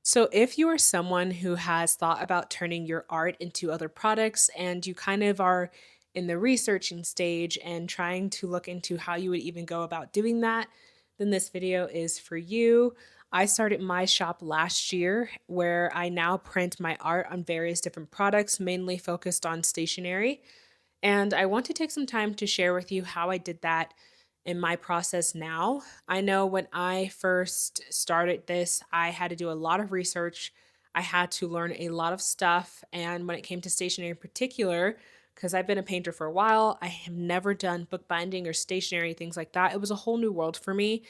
So, if you are someone who has thought about turning your art into other products and you kind of are in the researching stage and trying to look into how you would even go about doing that, then this video is for you. I started my shop last year where I now print my art on various different products, mainly focused on stationery. And I want to take some time to share with you how I did that in my process now. I know when I first started this, I had to do a lot of research. I had to learn a lot of stuff. And when it came to stationery in particular, because I've been a painter for a while, I have never done bookbinding or stationery, things like that. It was a whole new world for me.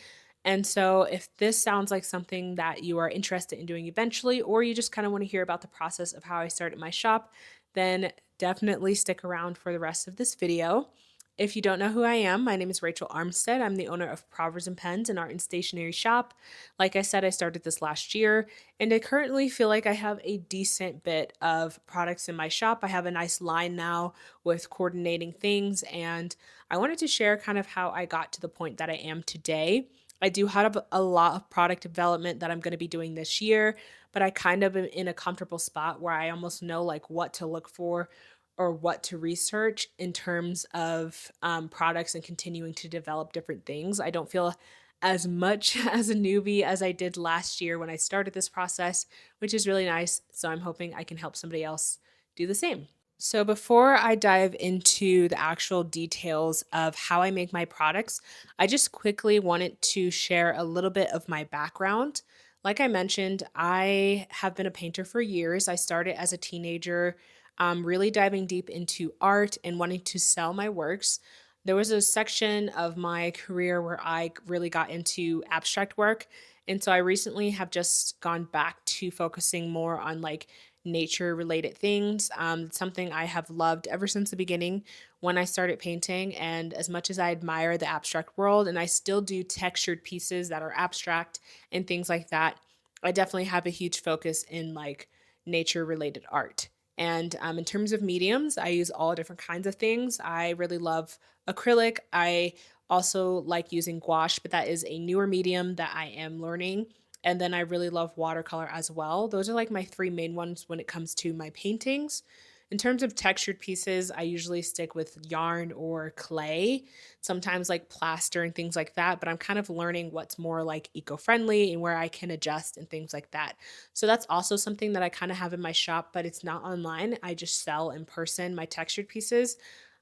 And so, if this sounds like something that you are interested in doing eventually, or you just kind of want to hear about the process of how I started my shop, then definitely stick around for the rest of this video. If you don't know who I am, my name is Rachel Armstead. I'm the owner of Proverbs and Pens, an art and stationery shop. Like I said, I started this last year, and I currently feel like I have a decent bit of products in my shop. I have a nice line now with coordinating things, and I wanted to share kind of how I got to the point that I am today. I do have a lot of product development that I'm going to be doing this year, but I kind of am in a comfortable spot where I almost know like what to look for or what to research in terms of products and continuing to develop different things. I don't feel as much as a newbie as I did last year when I started this process, which is really nice. So I'm hoping I can help somebody else do the same. So, before I dive into the actual details of how I make my products, I just quickly wanted to share a little bit of my background. Like I mentioned, I have been a painter for years. I started as a teenager, really diving deep into art and wanting to sell my works. There was a section of my career where I really got into abstract work. And so I recently have just gone back to focusing more on like nature related things. It's something I have loved ever since the beginning when I started painting. And as much as I admire the abstract world, and I still do textured pieces that are abstract and things like that, I definitely have a huge focus in like nature related art. And in terms of mediums, I use all different kinds of things. I really love acrylic. I also like using gouache, but that is a newer medium that I am learning. And then I really love watercolor as well. Those are like my three main ones when it comes to my paintings. In terms of textured pieces, I usually stick with yarn or clay, sometimes like plaster and things like that. But I'm kind of learning what's more like eco friendly and where I can adjust and things like that. So that's also something that I kind of have in my shop, but it's not online. I just sell in person my textured pieces.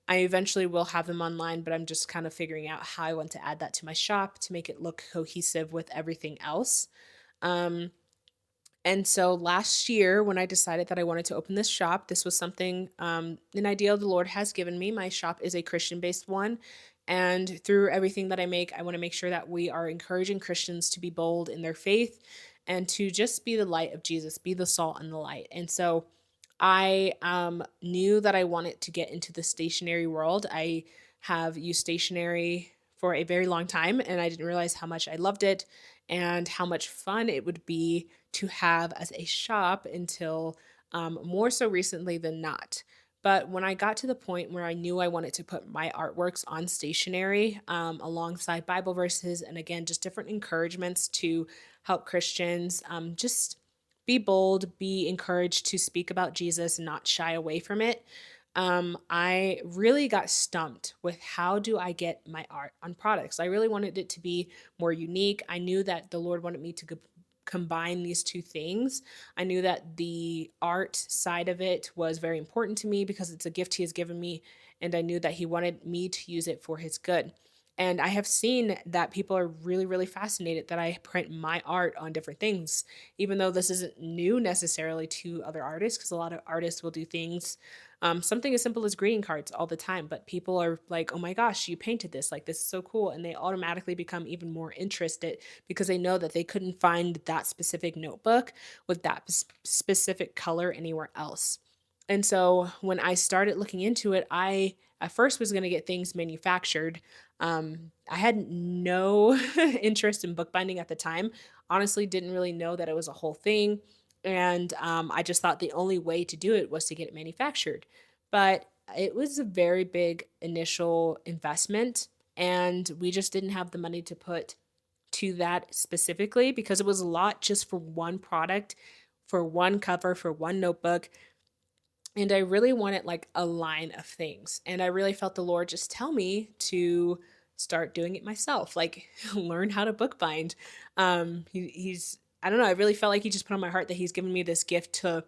I eventually will have them online, but I'm just kind of figuring out how I want to add that to my shop to make it look cohesive with everything else. Um, and so last year, when I decided that I wanted to open this shop, this was something, an idea the Lord has given me. My shop is a Christian based one. And through everything that I make, I want to make sure that we are encouraging Christians to be bold in their faith and to just be the light of Jesus, be the salt and the light. And so I knew that I wanted to get into the stationery world. I have used stationery for a very long time, and I didn't realize how much I loved it and how much fun it would be to have as a shop until more so recently than not. But when I got to the point where I knew I wanted to put my artworks on stationery alongside Bible verses and again, just different encouragements to help Christians just be bold, be encouraged to speak about Jesus and not shy away from it. I really got stumped with how do I get my art on products. I really wanted it to be more unique. I knew that the Lord wanted me to combine these two things. I knew that the art side of it was very important to me because it's a gift He has given me, and I knew that He wanted me to use it for His good. And I have seen that people are really, really fascinated that I print my art on different things, even though this isn't new necessarily to other artists, because a lot of artists will do things, something as simple as greeting cards all the time. But people are like, oh my gosh, you painted this. Like, this is so cool. And they automatically become even more interested because they know that they couldn't find that specific notebook with that specific color anywhere else. And so when I started looking into it, I at first was going to get things manufactured. I had no interest in bookbinding at the time. Honestly, didn't really know that it was a whole thing. And I just thought the only way to do it was to get it manufactured. But it was a very big initial investment, and we just didn't have the money to put to that specifically because it was a lot just for one product, for one cover, for one notebook. And I really wanted like a line of things. And I really felt the Lord just tell me to start doing it myself, like learn how to bookbind. He's, I don't know, I really felt like he just put on my heart that he's given me this gift to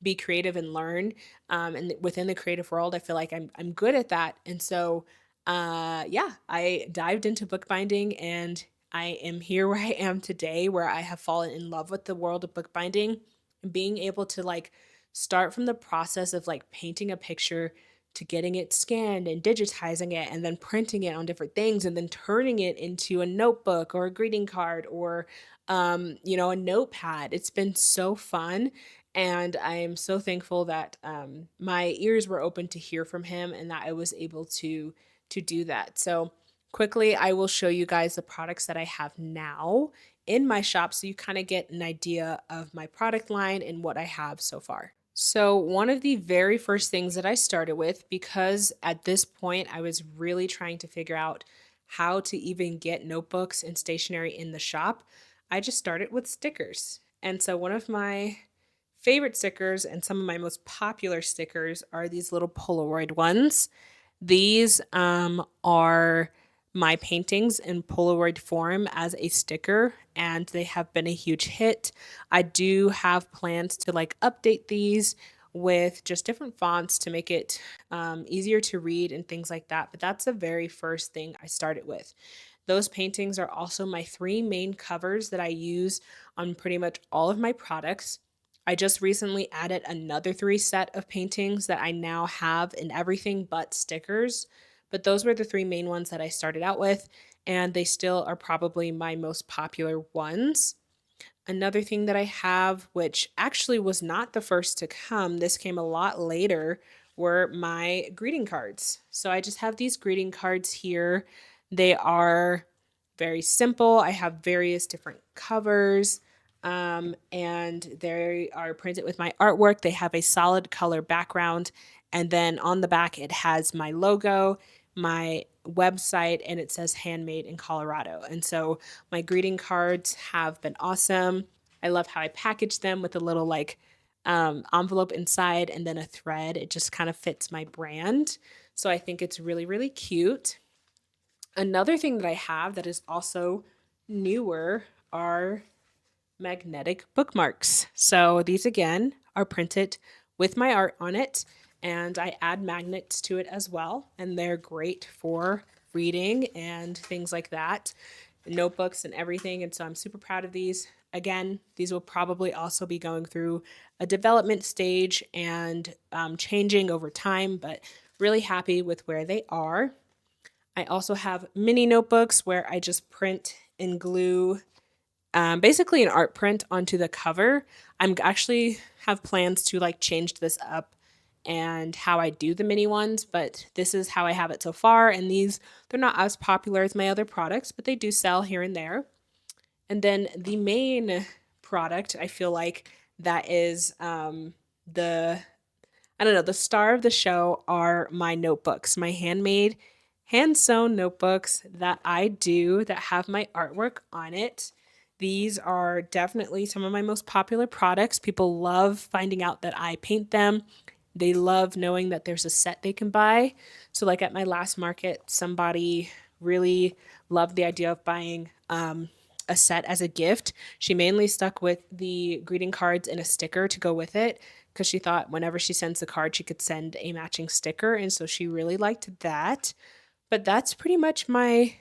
be creative and learn. And within the creative world, I feel like I'm good at that. And so, yeah, I dived into bookbinding and I am here where I am today, where I have fallen in love with the world of bookbinding and being able to like start from the process of like painting a picture to getting it scanned and digitizing it and then printing it on different things and then turning it into a notebook or a greeting card or a notepad. It's been so fun. And I am so thankful that my ears were open to hear from him and that I was able to do that. So quickly, I will show you guys the products that I have now in my shop so you kind of get an idea of my product line and what I have so far. So, one of the very first things that I started with, because at this point I was really trying to figure out how to even get notebooks and stationery in the shop, I just started with stickers. And so, one of my favorite stickers and some of my most popular stickers are these little Polaroid ones. These are my paintings in Polaroid form as a sticker, and they have been a huge hit. I do have plans to like update these with just different fonts to make it easier to read and things like that. But that's the very first thing I started with. Those paintings are also my three main covers that I use on pretty much all of my products. I just recently added another three set of paintings that I now have in everything but stickers. But those were the three main ones that I started out with, and they still are probably my most popular ones. Another thing that I have, which actually was not the first to come, this came a lot later, were my greeting cards. So I just have these greeting cards here. They are very simple. I have various different covers, and they are printed with my artwork. They have a solid color background, and then on the back, it has my logo, my website, and it says handmade in Colorado. And so my greeting cards have been awesome. I love how I package them with a little like envelope inside and then a thread. It just kind of fits my brand. So I think it's really, really cute. Another thing that I have that is also newer are magnetic bookmarks. So these again are printed with my art on it, and I add magnets to it as well, and they're great for reading and things like that, notebooks and everything. And so I'm super proud of these. Again, these will probably also be going through a development stage and changing over time, but really happy with where they are. I also have mini notebooks where I just print and glue basically an art print onto the cover. I'm actually have plans to like change this up and how I do the mini ones, but this is how I have it so far. And these, they're not as popular as my other products, but they do sell here and there. And then the main product, I feel like that is the I don't know, the star of the show are my notebooks, my handmade, hand sewn notebooks that I do that have my artwork on it. These are definitely some of my most popular products. People love finding out that I paint them. They love knowing that there's a set they can buy. So, like at my last market, somebody really loved the idea of buying a set as a gift. She mainly stuck with the greeting cards and a sticker to go with it because she thought whenever she sends the card, she could send a matching sticker. And so she really liked that. But that's pretty much my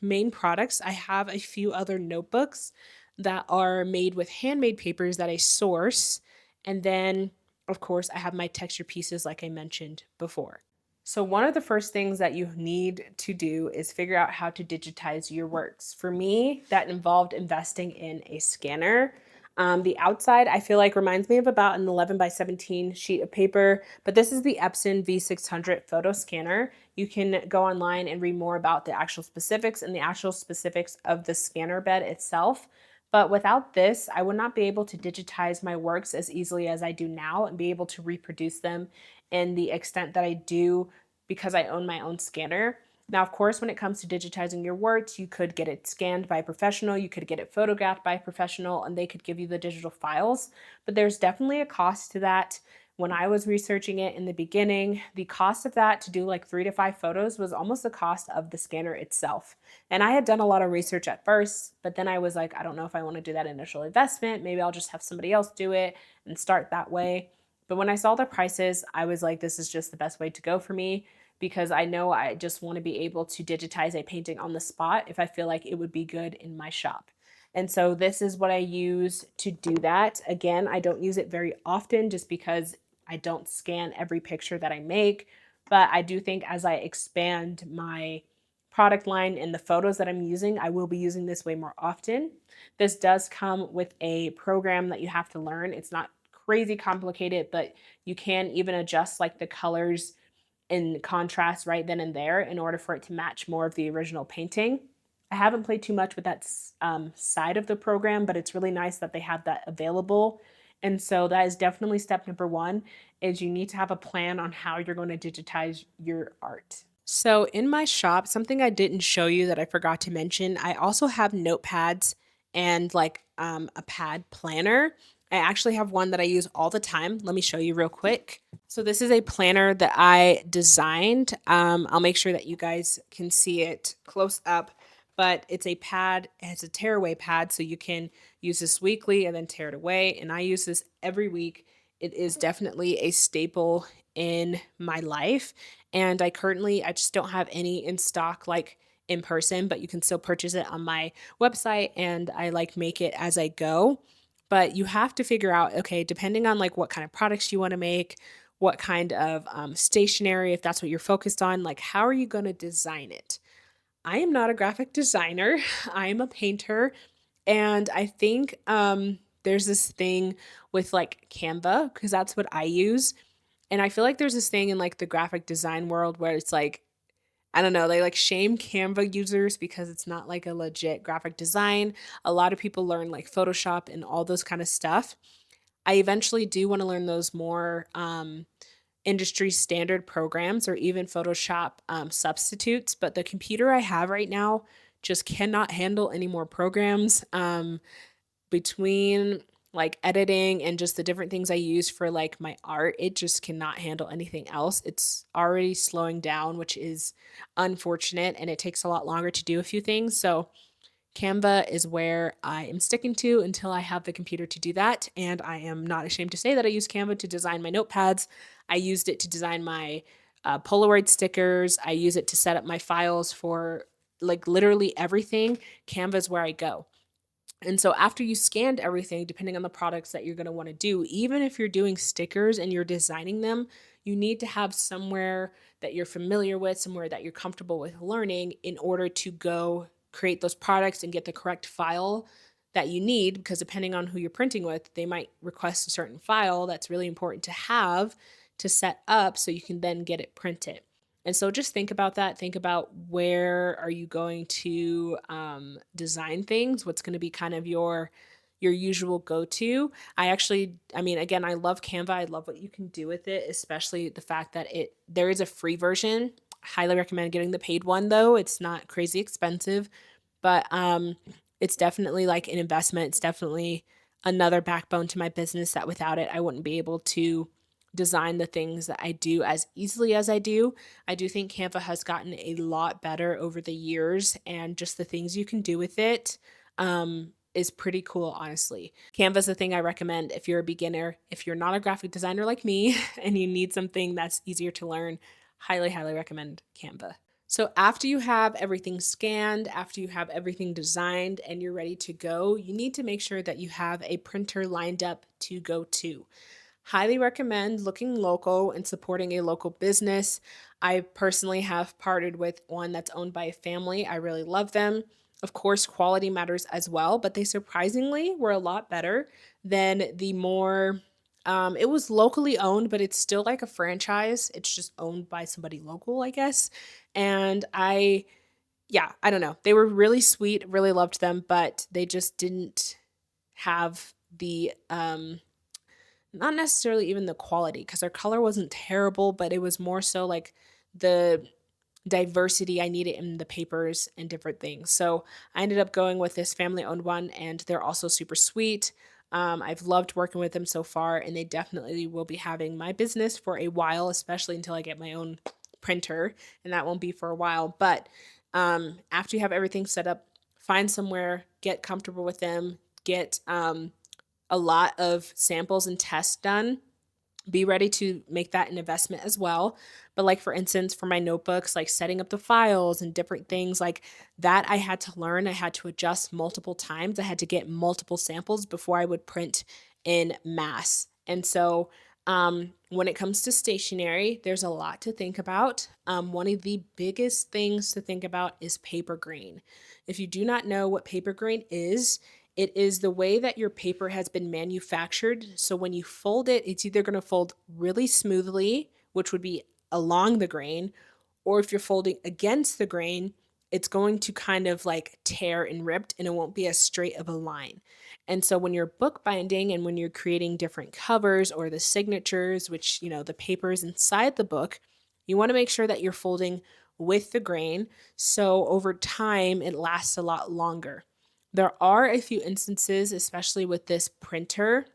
main products. I have a few other notebooks that are made with handmade papers that I source. And then, of course, I have my texture pieces like I mentioned before. So one of the first things that you need to do is figure out how to digitize your works. For me, that involved investing in a scanner. The outside, I feel like, reminds me of about an 11 by 17 sheet of paper, but this is the Epson V600 photo scanner. You can go online and read more about the actual specifics and the actual specifics of the scanner bed itself. But without this, I would not be able to digitize my works as easily as I do now and be able to reproduce them in the extent that I do because I own my own scanner. Now, of course, when it comes to digitizing your works, you could get it scanned by a professional, you could get it photographed by a professional, and they could give you the digital files. But there's definitely a cost to that. When I was researching it in the beginning, the cost of that to do like 3 to 5 photos was almost the cost of the scanner itself. And I had done a lot of research at first, but then I was like, I don't know if I want to do that initial investment. Maybe I'll just have somebody else do it and start that way. But when I saw the prices, I was like, this is just the best way to go for me because I know I just want to be able to digitize a painting on the spot if I feel like it would be good in my shop. And so this is what I use to do that. Again, I don't use it very often just because I don't scan every picture that I make, but I do think as I expand my product line and the photos that I'm using, I will be using this way more often. This does come with a program that you have to learn. It's not crazy complicated, but you can even adjust like the colors in contrast right then and there in order for it to match more of the original painting. I haven't played too much with that side of the program, but it's really nice that they have that available. And so that is definitely step number one is you need to have a plan on how you're going to digitize your art. So in my shop, something I didn't show you that I forgot to mention, I also have notepads and like a pad planner. I actually have one that I use all the time. Let me show you real quick. So this is a planner that I designed. I'll make sure that you guys can see it close up, but it's a pad. It's a tear away pad, so you can use this weekly and then tear it away. And I use this every week. It is definitely a staple in my life. And I just don't have any in stock like in person, but you can still purchase it on my website and I like make it as I go. But you have to figure out, okay, depending on like what kind of products you want to make, what kind of stationery, if that's what you're focused on, like how are you going to design it? I am not a graphic designer. I am a painter. And I think there's this thing with like Canva, because that's what I use. And I feel like there's this thing in like the graphic design world where it's like, I don't know, they like shame Canva users because it's not like a legit graphic design. A lot of people learn like Photoshop and all those kind of stuff. I eventually do want to learn those more industry standard programs or even Photoshop substitutes, but the computer I have right now just cannot handle any more programs. Between like editing and just the different things I use for like my art, it just cannot handle anything else. It's already slowing down, which is unfortunate, and it takes a lot longer to do a few things. So Canva is where I am sticking to until I have the computer to do that. And I am not ashamed to say that I use Canva to design my notepads. I used it to design my Polaroid stickers. I use it to set up my files for like literally everything. Canva is where I go. And so after you scanned everything, depending on the products that you're going to want to do, even if you're doing stickers and you're designing them, you need to have somewhere that you're familiar with, somewhere that you're comfortable with learning in order to go create those products and get the correct file that you need. Because depending on who you're printing with, they might request a certain file that's really important to have to set up so you can then get it printed. And so just think about that. Think about where are you going to design things? What's going to be kind of your usual go-to? I mean, again, I love Canva. I love what you can do with it, especially the fact that there is a free version. Highly recommend getting the paid one though. It's not crazy expensive, but it's definitely like an investment. It's definitely another backbone to my business that without it, I wouldn't be able to design the things that I do as easily as I do. I do think Canva has gotten a lot better over the years, and just the things you can do with it is pretty cool, honestly. Canva is the thing I recommend if you're a beginner. If you're not a graphic designer like me and you need something that's easier to learn, highly, highly recommend Canva. So after you have everything scanned, after you have everything designed and you're ready to go, you need to make sure that you have a printer lined up to go to. Highly recommend looking local and supporting a local business. I personally have partnered with one that's owned by a family. I really love them. Of course, quality matters as well, but they surprisingly were a lot better than the more, it was locally owned, but it's still like a franchise. It's just owned by somebody local, I guess. And yeah, I don't know. They were really sweet, really loved them, but they just didn't have the, not necessarily even the quality because their color wasn't terrible, but it was more so like the diversity I needed in the papers and different things. So I ended up going with this family owned one, and they're also super sweet. I've loved working with them so far, and they definitely will be having my business for a while, especially until I get my own printer, and that won't be for a while. But after you have everything set up, find somewhere, get comfortable with them, get a lot of samples and tests done, be ready to make that an investment as well. But like for instance, for my notebooks, like setting up the files and different things like that, I had to learn. I had to adjust multiple times. I had to get multiple samples before I would print in mass. And so when it comes to stationery, there's a lot to think about. One of the biggest things to think about is paper grain. If you do not know what paper grain is, it is the way that your paper has been manufactured. So when you fold it, it's either going to fold really smoothly, which would be along the grain, or if you're folding against the grain, it's going to kind of like tear and ripped and it won't be as straight of a line. And so when you're bookbinding and when you're creating different covers or the signatures, which, the papers inside the book, you want to make sure that you're folding with the grain. So over time, it lasts a lot longer. There are a few instances, especially with this printer,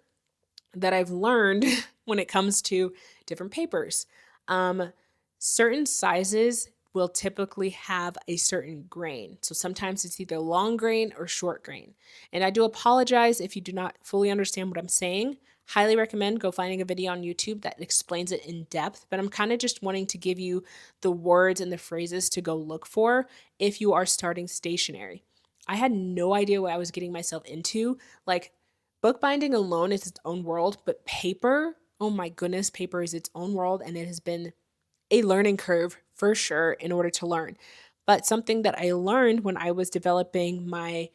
that I've learned when it comes to different papers. Certain sizes will typically have a certain grain. So sometimes it's either long grain or short grain. And I do apologize if you do not fully understand what I'm saying. Highly recommend go finding a video on YouTube that explains it in depth, but I'm kind of just wanting to give you the words and the phrases to go look for if you are starting stationery. I had no idea what I was getting myself into. Like, bookbinding alone is its own world, but paper, oh my goodness, paper is its own world, and it has been a learning curve for sure in order to learn. But something that I learned when I was developing my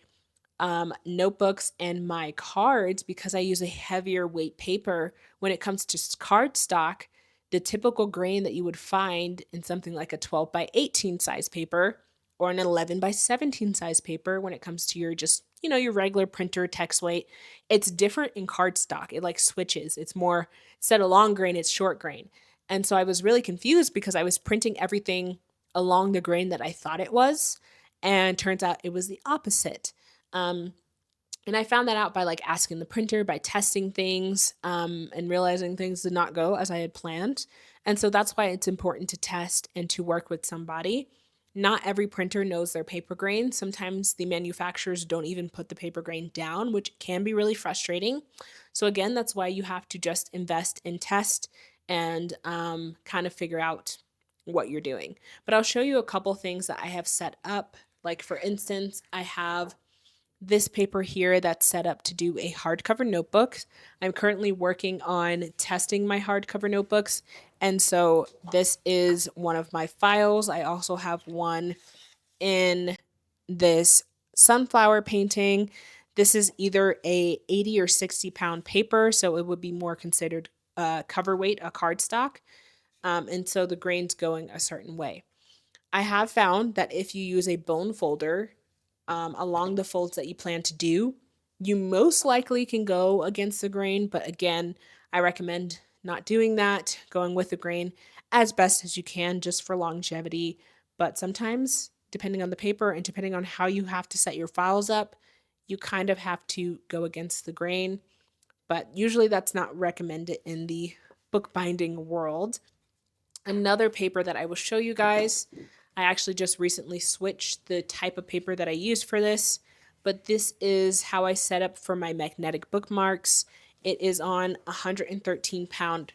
notebooks and my cards, because I use a heavier weight paper when it comes to cardstock, the typical grain that you would find in something like a 12 by 18 size paper or an 11 by 17 size paper when it comes to your just, your regular printer text weight, it's different in cardstock. It like switches. It's more, instead of long grain, it's short grain. And so I was really confused because I was printing everything along the grain that I thought it was. And turns out it was the opposite. And I found that out by like asking the printer, by testing things, and realizing things did not go as I had planned. And so that's why it's important to test and to work with somebody. Not every printer knows their paper grain. Sometimes the manufacturers don't even put the paper grain down, which can be really frustrating. So again, that's why you have to just invest in test and kind of figure out what you're doing. But I'll show you a couple things that I have set up. Like for instance, I have this paper here that's set up to do a hardcover notebook. I'm currently working on testing my hardcover notebooks. And so this is one of my files. I also have one in this sunflower painting. This is either a 80 or 60 pound paper, so it would be more considered cover weight, a cardstock. And so the grain's going a certain way. I have found that if you use a bone folder along the folds that you plan to do, you most likely can go against the grain. But again, I recommend not doing that, going with the grain as best as you can just for longevity. But sometimes, depending on the paper and depending on how you have to set your files up, you kind of have to go against the grain. But usually that's not recommended in the bookbinding world. Another paper that I will show you guys, I actually just recently switched the type of paper that I use for this, but this is how I set up for my magnetic bookmarks. It is on 113 pound,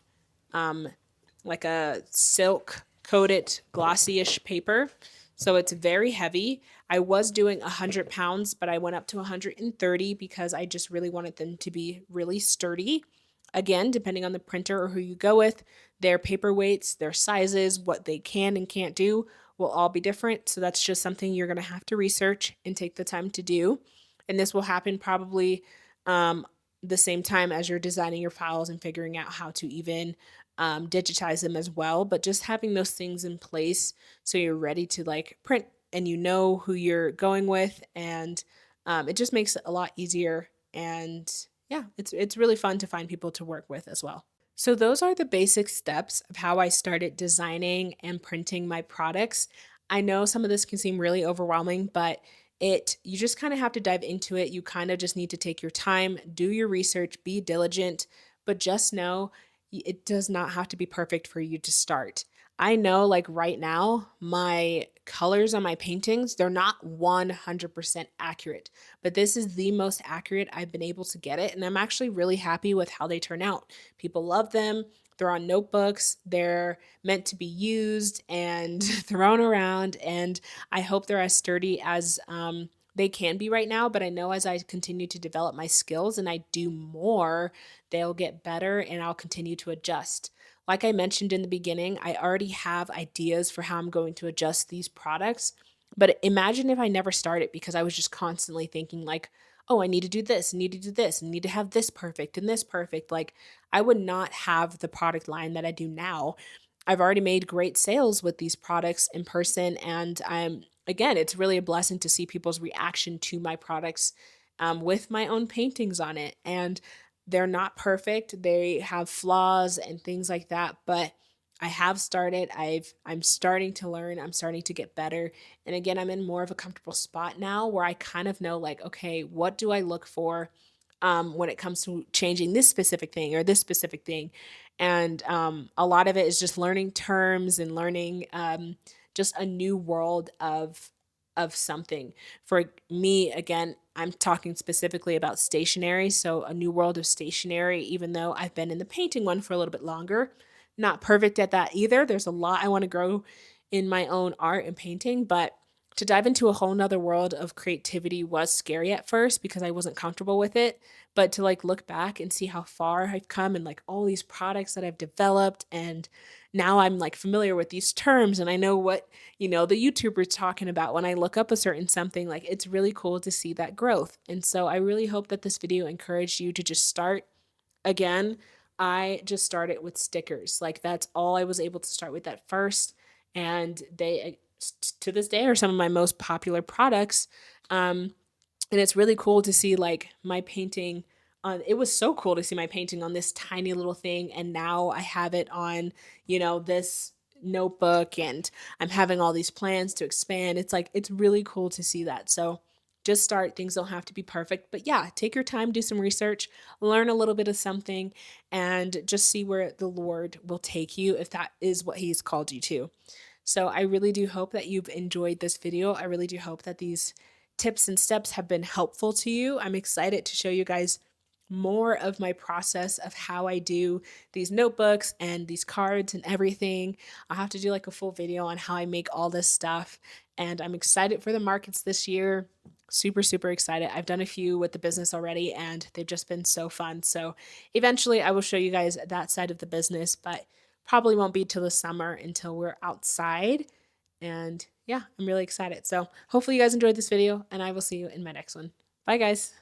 like a silk coated glossy-ish paper. So it's very heavy. I was doing 100 pounds, but I went up to 130 because I just really wanted them to be really sturdy. Again, depending on the printer or who you go with, their paper weights, their sizes, what they can and can't do will all be different. So that's just something you're going to have to research and take the time to do. And this will happen probably the same time as you're designing your files and figuring out how to even digitize them as well. But just having those things in place so you're ready to like print and you know who you're going with, and it just makes it a lot easier. And yeah, it's really fun to find people to work with as well. So those are the basic steps of how I started designing and printing my products. I know some of this can seem really overwhelming, but it you just kind of have to dive into it. You kind of just need to take your time, do your research, be diligent, but just know it does not have to be perfect for you to start. I know like right now, my colors on my paintings, they're not 100% accurate, but this is the most accurate I've been able to get it, and I'm actually really happy with how they turn out. People love them. They're on notebooks. They're meant to be used and thrown around. And I hope they're as sturdy as they can be right now. But I know as I continue to develop my skills and I do more, they'll get better and I'll continue to adjust. Like I mentioned in the beginning, I already have ideas for how I'm going to adjust these products. But imagine if I never started because I was just constantly thinking, like, oh, I need to do this, I need to do this, I need to have this perfect and this perfect. Like, I would not have the product line that I do now. I've already made great sales with these products in person, and again, it's really a blessing to see people's reaction to my products with my own paintings on it. And they're not perfect; they have flaws and things like that. But I have started. I'm starting to learn. I'm starting to get better. And again, I'm in more of a comfortable spot now where I kind of know, like, okay, what do I look for when it comes to changing this specific thing or this specific thing. And a lot of it is just learning terms and learning just a new world of something. For me, again, I'm talking specifically about stationery. So a new world of stationery, even though I've been in the painting one for a little bit longer. Not perfect at that either. There's a lot I want to grow in my own art and painting, but to dive into a whole nother world of creativity was scary at first because I wasn't comfortable with it. But to like look back and see how far I've come and like all these products that I've developed, and now I'm like familiar with these terms and I know what, the YouTuber's talking about when I look up a certain something, like it's really cool to see that growth. And so I really hope that this video encouraged you to just start. Again, I just started with stickers. Like that's all I was able to start with at first, and they to this day are some of my most popular products. And it's really cool to see like my painting on it was so cool to see my painting on this tiny little thing, and now I have it on, this notebook, and I'm having all these plans to expand. It's like it's really cool to see that. So just start. Things don't have to be perfect, but yeah, take your time, do some research, learn a little bit of something, and just see where the Lord will take you if that is what he's called you to. So I really do hope that you've enjoyed this video. I really do hope that these tips and steps have been helpful to you. I'm excited to show you guys more of my process of how I do these notebooks and these cards and everything. I'll have to do like a full video on how I make all this stuff. And I'm excited for the markets this year. Super, super excited. I've done a few with the business already and they've just been so fun. So eventually I will show you guys that side of the business, but probably won't be till the summer until we're outside. And yeah, I'm really excited. So hopefully you guys enjoyed this video and I will see you in my next one. Bye guys.